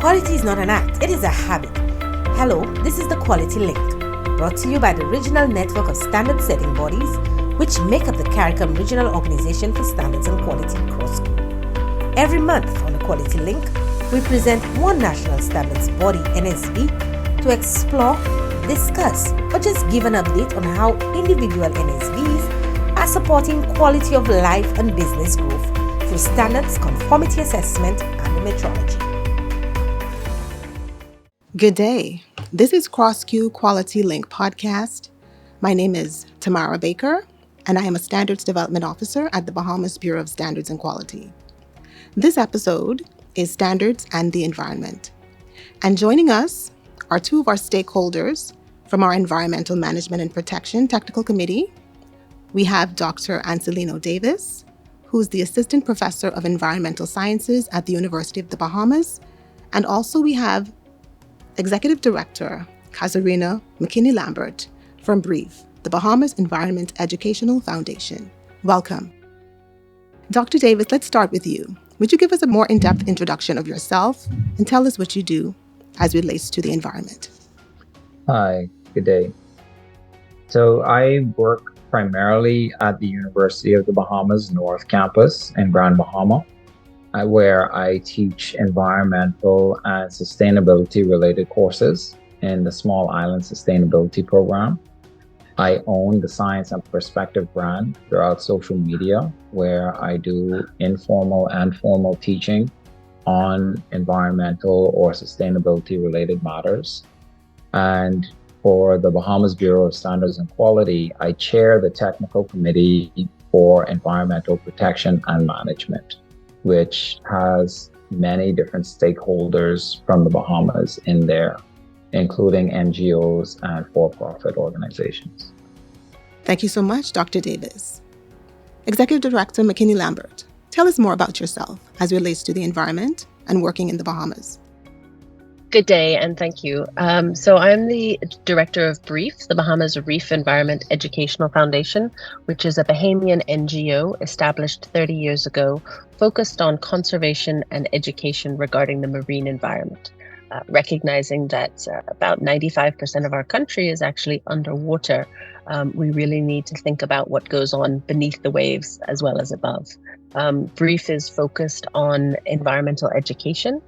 Quality is not an act, it is a habit. Hello, this is the Quality Link, brought to you by the regional network of standard setting bodies, which make up the CARICOM Regional Organization for Standards and Quality Cross-School. Every month on the Quality Link, we present one national standards body, NSB, to explore, discuss, or just give an update on how individual NSBs are supporting quality of life and business growth through standards, conformity assessment, and the metrology. Good day. This is Cross-Q Quality Link podcast. My name is Tamara Baker, and I am a Standards Development Officer at the Bahamas Bureau of Standards and Quality. This episode is Standards and the Environment. And joining us are two of our stakeholders from our Environmental Management and Protection Technical Committee. We have Dr. Ancilleno Davis, who's the Assistant Professor of Environmental Sciences at the University of the Bahamas. And also we have Executive Director Casuarina McKinney-Lambert from BREEF, the Bahamas Environment Educational Foundation. Welcome. Dr. Davis, let's start with you. Would you give us a more in-depth introduction of yourself and tell us what you do as it relates to the environment? Hi, good day. So I work primarily at the University of the Bahamas North Campus in Grand Bahama, where I teach environmental and sustainability related courses in the Small Island Sustainability Program. I own the Science and Perspective brand throughout social media, where I do informal and formal teaching on environmental or sustainability related matters. And for the Bahamas Bureau of Standards and Quality, I chair the Technical Committee for Environmental Protection and Management, which has many different stakeholders from the Bahamas in there, including NGOs and for-profit organizations. Thank you so much, Dr. Davis. Executive Director McKinney-Lambert, tell us more about yourself as it relates to the environment and working in the Bahamas. Good day, and thank you. So I'm the director of BREEF, the Bahamas Reef Environment Educational Foundation, which is a Bahamian NGO established 30 years ago, focused on conservation and education regarding the marine environment, recognizing that about 95% of our country is actually underwater. We really need to think about what goes on beneath the waves as well as above. BREEF is focused on environmental education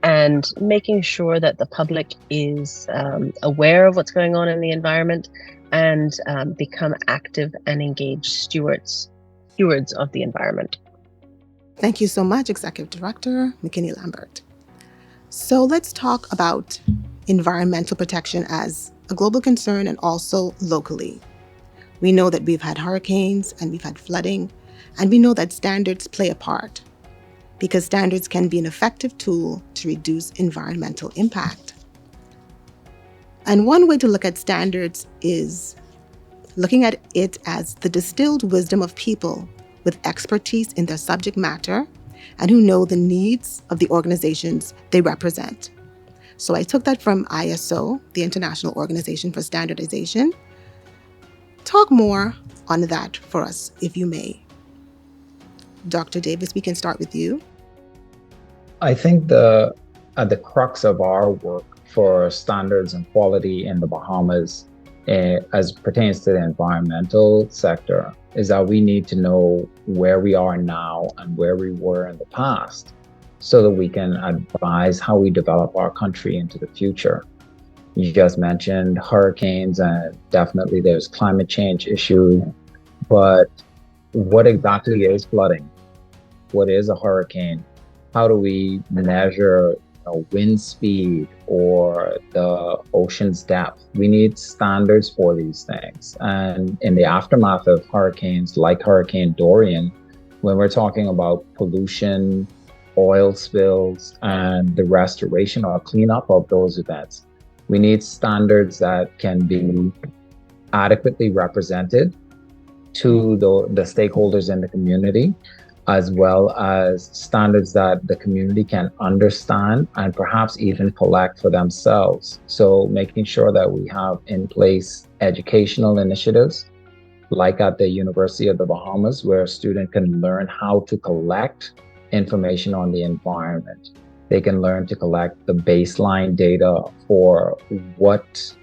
and making sure that the public is aware of what's going on in the environment and become active and engaged stewards of the environment. Thank you so much, Executive Director McKinney-Lambert. So let's talk about environmental protection as a global concern and also locally. We know that we've had hurricanes and we've had flooding, and we know that standards play a part, because standards can be an effective tool to reduce environmental impact. And one way to look at standards is looking at it as the distilled wisdom of people with expertise in their subject matter and who know the needs of the organizations they represent. So I took that from ISO, the International Organization for Standardization. Talk more on that for us, if you may. Dr. Davis, we can start with you. I think at the crux of our work for standards and quality in the Bahamas, as pertains to the environmental sector, is that we need to know where we are now and where we were in the past, so that we can advise how we develop our country into the future. You just mentioned hurricanes, and definitely there's climate change issue, but what exactly is flooding? What is a hurricane? How do we measure wind speed or the ocean's depth? We need standards for these things. And in the aftermath of hurricanes like Hurricane Dorian, when we're talking about pollution, oil spills, and the restoration or cleanup of those events, we need standards that can be adequately represented to the stakeholders in the community, as well as standards that the community can understand and perhaps even collect for themselves. So making sure that we have in place educational initiatives, like at the University of the Bahamas, where a student can learn how to collect information on the environment They can learn to collect the baseline data for what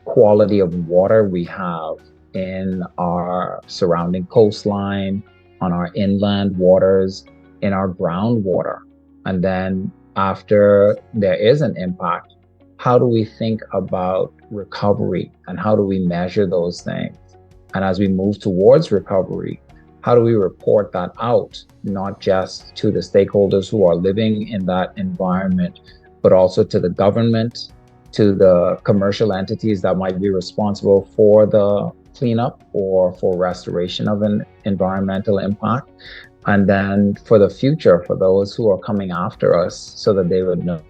quality of water we have in our surrounding coastline, on our inland waters, in our groundwater. And then after there is an impact, how do we think about recovery and how do we measure those things? And as we move towards recovery, how do we report that out, not just to the stakeholders who are living in that environment, but also to the government, to the commercial entities that might be responsible for the cleanup or for restoration of an environmental impact. And then for the future, for those who are coming after us, so that they would know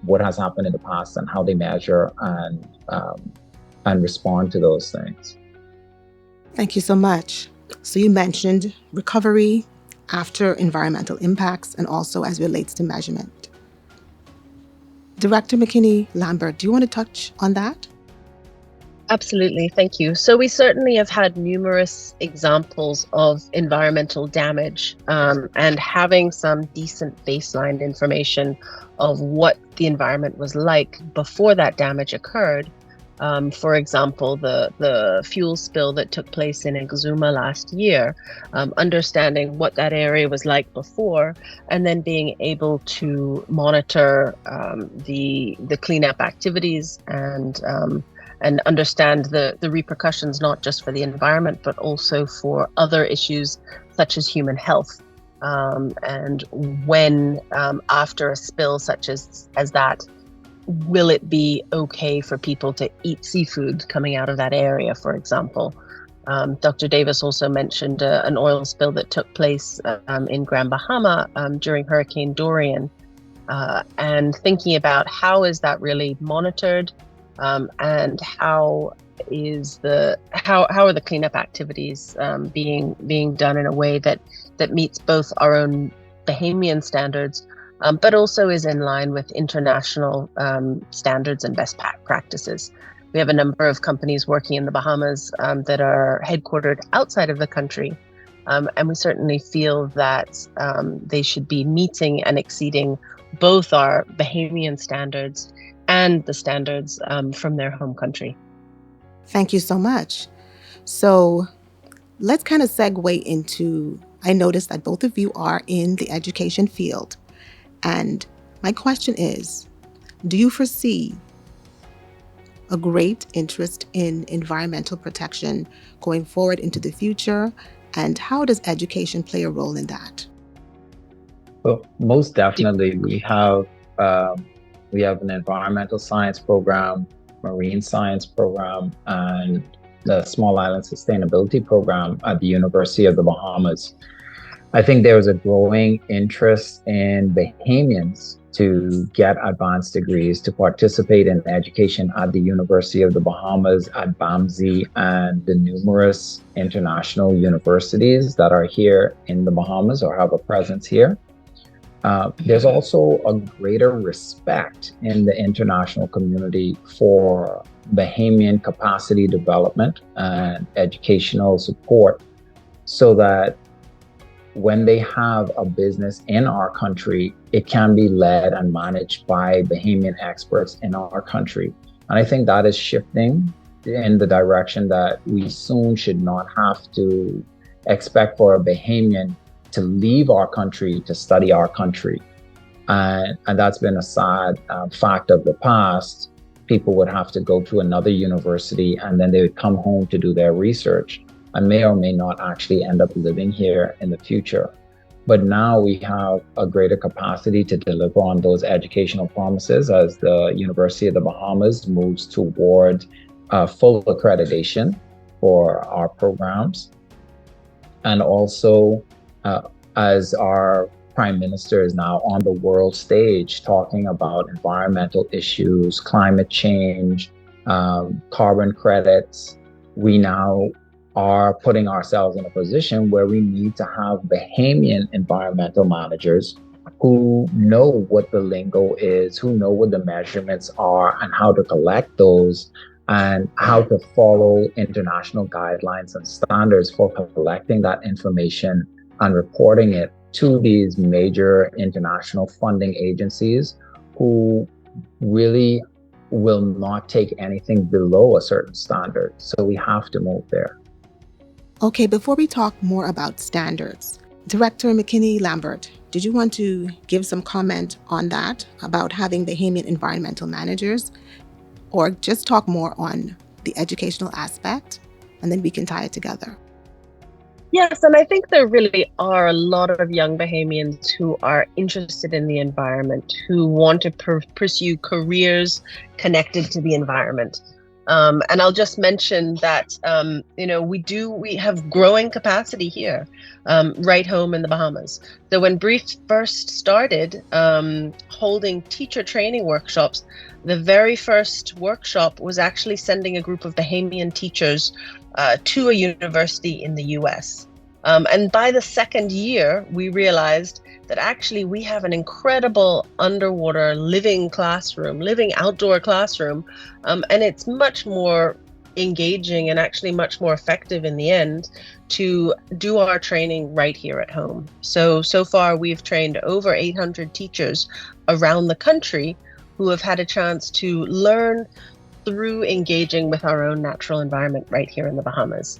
what has happened in the past and how they measure and respond to those things. Thank you so much. So you mentioned recovery after environmental impacts and also as relates to measurement. Director McKinney-Lambert, do you want to touch on that? Absolutely, thank you. So we certainly have had numerous examples of environmental damage and having some decent baseline information of what the environment was like before that damage occurred. For example, the fuel spill that took place in Exuma last year, understanding what that area was like before, and then being able to monitor the cleanup activities and understand the repercussions, not just for the environment, but also for other issues such as human health. And when after a spill such as that, will it be okay for people to eat seafood coming out of that area, for example? Dr. Davis also mentioned an oil spill that took place in Grand Bahama during Hurricane Dorian, and thinking about how is that really monitored, and how are the cleanup activities being done in a way that meets both our own Bahamian standards, but also is in line with international standards and best practices. We have a number of companies working in the Bahamas that are headquartered outside of the country, and we certainly feel that they should be meeting and exceeding both our Bahamian standards and the standards from their home country. Thank you so much. So let's kind of segue into, I noticed that both of you are in the education field. And my question is, do you foresee a great interest in environmental protection going forward into the future? And how does education play a role in that? Well, most definitely, we have an environmental science program, marine science program, and the Small Island Sustainability program at the University of the Bahamas. I think there is a growing interest in Bahamians to get advanced degrees, to participate in education at the University of the Bahamas, at BAMSI, and the numerous international universities that are here in the Bahamas or have a presence here. There's also a greater respect in the international community for Bahamian capacity development and educational support, so that when they have a business in our country, it can be led and managed by Bahamian experts in our country. And I think that is shifting in the direction that we soon should not have to expect for a Bahamian to leave our country to study our country. And that's been a sad fact of the past. People would have to go to another university and then they would come home to do their research and may or may not actually end up living here in the future. But now we have a greater capacity to deliver on those educational promises as the University of the Bahamas moves toward full accreditation for our programs. And also, as our Prime Minister is now on the world stage talking about environmental issues, climate change, carbon credits, we now are putting ourselves in a position where we need to have Bahamian environmental managers who know what the lingo is, who know what the measurements are and how to collect those and how to follow international guidelines and standards for collecting that information and reporting it to these major international funding agencies who really will not take anything below a certain standard. So we have to move there. Okay, before we talk more about standards, Director McKinney-Lambert, did you want to give some comment on that, about having Bahamian environmental managers, or just talk more on the educational aspect, and then we can tie it together? Yes, and I think there really are a lot of young Bahamians who are interested in the environment, who want to pursue careers connected to the environment. And I'll just mention that we have growing capacity here, right home in the Bahamas. So when BREEF first started holding teacher training workshops, the very first workshop was actually sending a group of Bahamian teachers to a university in the US. And by the second year, we realized that actually we have an incredible underwater living outdoor classroom, and it's much more engaging and actually much more effective in the end to do our training right here at home. So far we've trained over 800 teachers around the country who have had a chance to learn through engaging with our own natural environment right here in the Bahamas.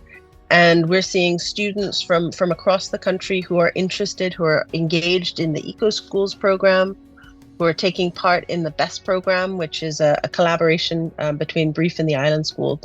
And we're seeing students from across the country who are interested, who are engaged in the Eco Schools program, who are taking part in the BEST program, which is a collaboration between BREEF and the Island School.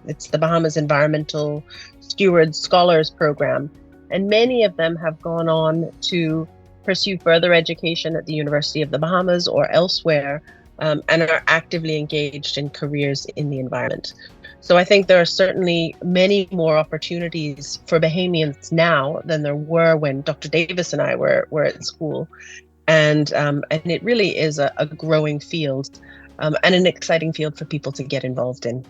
It's the Bahamas Environmental Stewards Scholars Program. And many of them have gone on to pursue further education at the University of the Bahamas or elsewhere, and are actively engaged in careers in the environment. So I think there are certainly many more opportunities for Bahamians now than there were when Dr. Davis and I were at school. And it really is a growing field, and an exciting field for people to get involved in.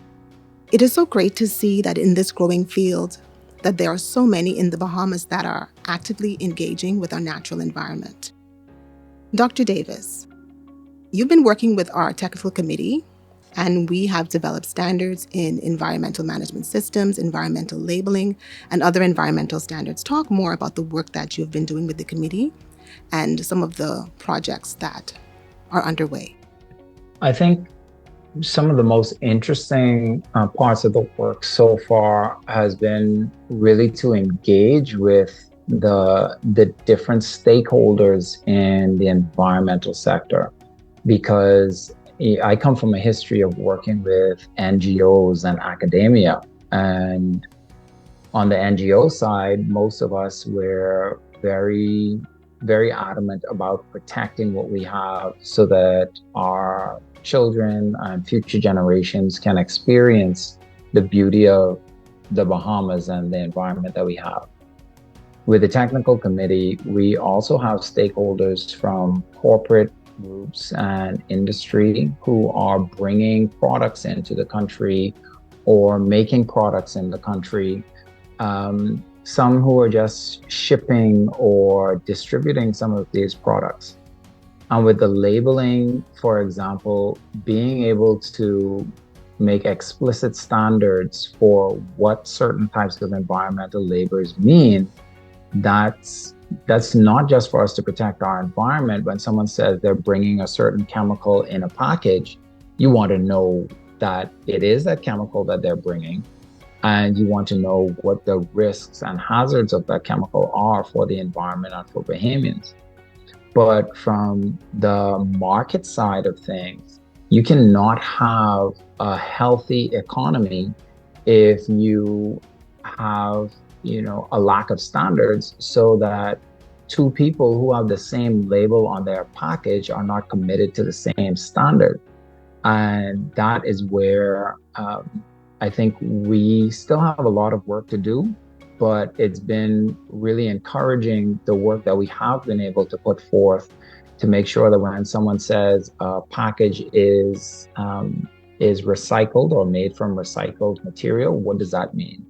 It is so great to see that in this growing field, that there are so many in the Bahamas that are actively engaging with our natural environment. Dr. Davis, you've been working with our technical committee, and we have developed standards in environmental management systems, environmental labeling, and other environmental standards. Talk more about the work that you've been doing with the committee and some of the projects that are underway. I think some of the most interesting parts of the work so far has been really to engage with the different stakeholders in the environmental sector, because I come from a history of working with NGOs and academia. And on the NGO side, most of us were very, very adamant about protecting what we have so that our children and future generations can experience the beauty of the Bahamas and the environment that we have. With the technical committee, we also have stakeholders from corporate groups and industry who are bringing products into the country or making products in the country. Some who are just shipping or distributing some of these products. And with the labeling, for example, being able to make explicit standards for what certain types of environmental labels mean, that's not just for us to protect our environment. When someone says they're bringing a certain chemical in a package, you want to know that it is that chemical that they're bringing, and you want to know what the risks and hazards of that chemical are for the environment and for Bahamians. But from the market side of things, you cannot have a healthy economy if you have a lack of standards, so that two people who have the same label on their package are not committed to the same standard. And that is where I think we still have a lot of work to do, but it's been really encouraging, the work that we have been able to put forth to make sure that when someone says a package is recycled or made from recycled material, what does that mean?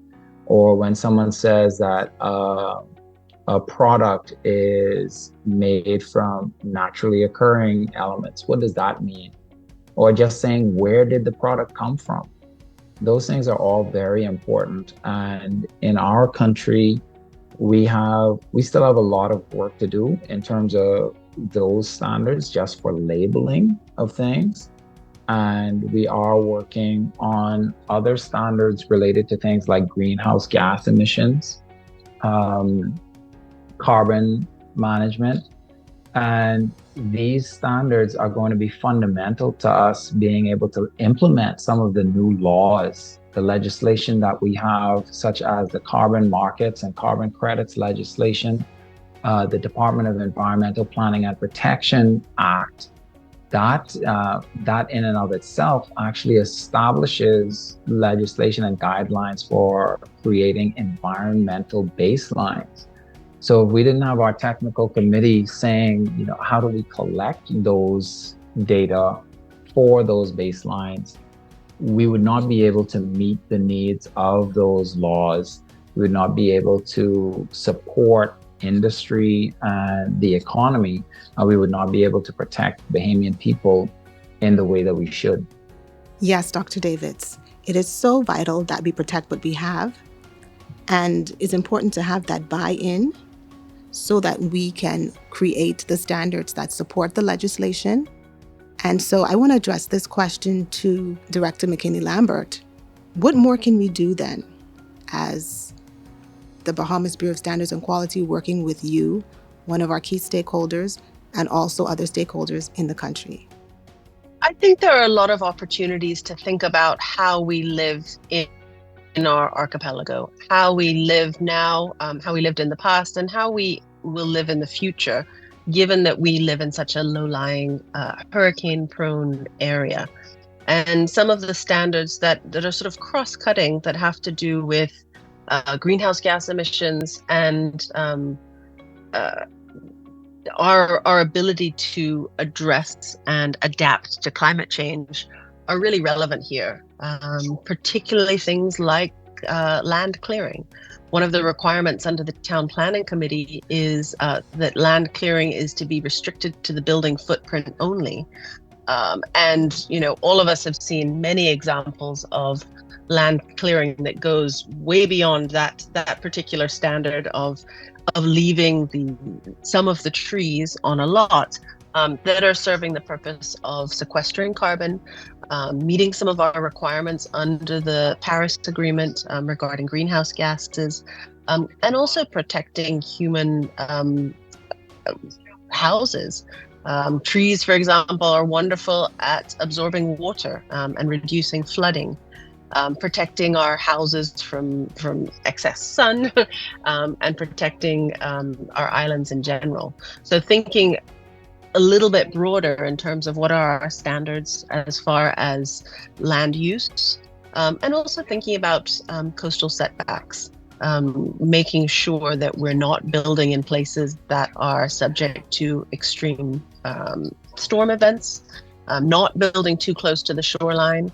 Or when someone says that a product is made from naturally occurring elements, what does that mean? Or just saying, where did the product come from? Those things are all very important. And in our country, we still have a lot of work to do in terms of those standards just for labeling of things. And we are working on other standards related to things like greenhouse gas emissions, carbon management. And these standards are going to be fundamental to us being able to implement some of the new laws, the legislation that we have, such as the carbon markets and carbon credits legislation, the Department of Environmental Planning and Protection Act. That in and of itself actually establishes legislation and guidelines for creating environmental baselines. So if we didn't have our technical committee saying, how do we collect those data for those baselines, we would not be able to meet the needs of those laws. We would not be able to support industry and the economy. We would not be able to protect Bahamian people in the way that we should. Yes, Dr. Davids, it is so vital that we protect what we have, and it's important to have that buy-in so that we can create the standards that support the legislation. And so I want to address this question to Director McKinney-Lambert. What more can we do then as the Bahamas Bureau of Standards and Quality working with you, one of our key stakeholders, and also other stakeholders in the country? I think there are a lot of opportunities to think about how we live in our archipelago, how we live now, how we lived in the past, and how we will live in the future, given that we live in such a low-lying, hurricane-prone area. And some of the standards that are sort of cross-cutting that have to do with greenhouse gas emissions and our ability to address and adapt to climate change are really relevant here, particularly things like land clearing. One of the requirements under the Town Planning Committee is that land clearing is to be restricted to the building footprint only. And, all of us have seen many examples of land clearing that goes way beyond that particular standard of leaving some of the trees on a lot that are serving the purpose of sequestering carbon, meeting some of our requirements under the Paris Agreement regarding greenhouse gases, and also protecting human houses. Trees, for example, are wonderful at absorbing water and reducing flooding. Protecting our houses from excess sun and protecting our islands in general. So thinking a little bit broader in terms of what are our standards as far as land use, and also thinking about coastal setbacks, making sure that we're not building in places that are subject to extreme storm events, not building too close to the shoreline,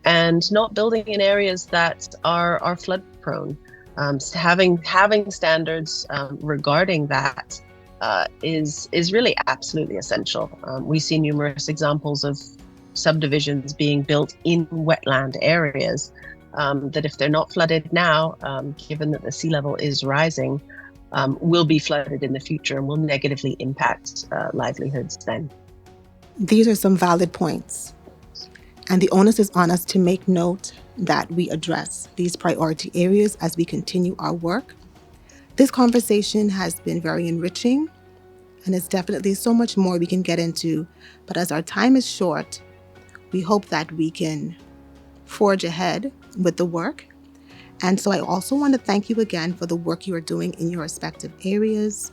and not building in areas that are flood prone. Having standards regarding that is really absolutely essential. We see numerous examples of subdivisions being built in wetland areas that if they're not flooded now, given that the sea level is rising, will be flooded in the future and will negatively impact livelihoods then. These are some valid points. And the onus is on us to make note that we address these priority areas as we continue our work. This conversation has been very enriching, and it's definitely so much more we can get into. But as our time is short, we hope that we can forge ahead with the work. And so I also want to thank you again for the work you are doing in your respective areas,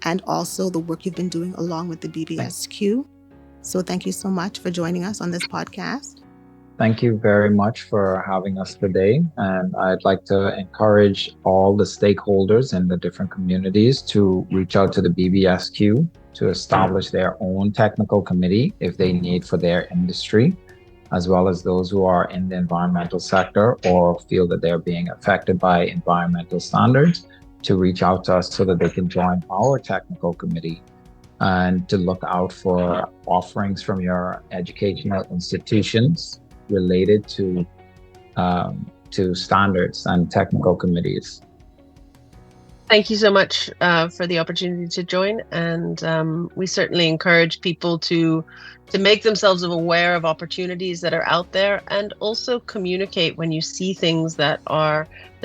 and also the work you've been doing along with the BBSQ. So thank you so much for joining us on this podcast. Thank you very much for having us today. And I'd like to encourage all the stakeholders in the different communities to reach out to the BBSQ to establish their own technical committee if they need for their industry, as well as those who are in the environmental sector or feel that they're being affected by environmental standards to reach out to us so that they can join our technical committee, and to look out for offerings from your educational institutions related to standards and technical committees. Thank you so much for the opportunity to join, and we certainly encourage people to make themselves aware of opportunities that are out there, and also communicate when you see things that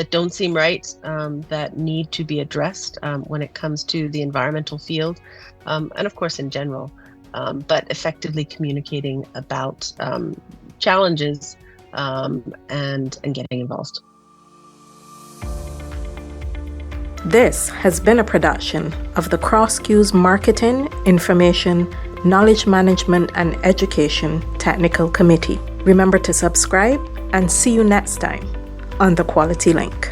don't seem right, that need to be addressed when it comes to the environmental field, and of course in general, but effectively communicating about challenges and getting involved. This has been a production of the CrossQ's Marketing, Information, Knowledge Management and Education Technical Committee. Remember to subscribe and see you next time on The Quality Link.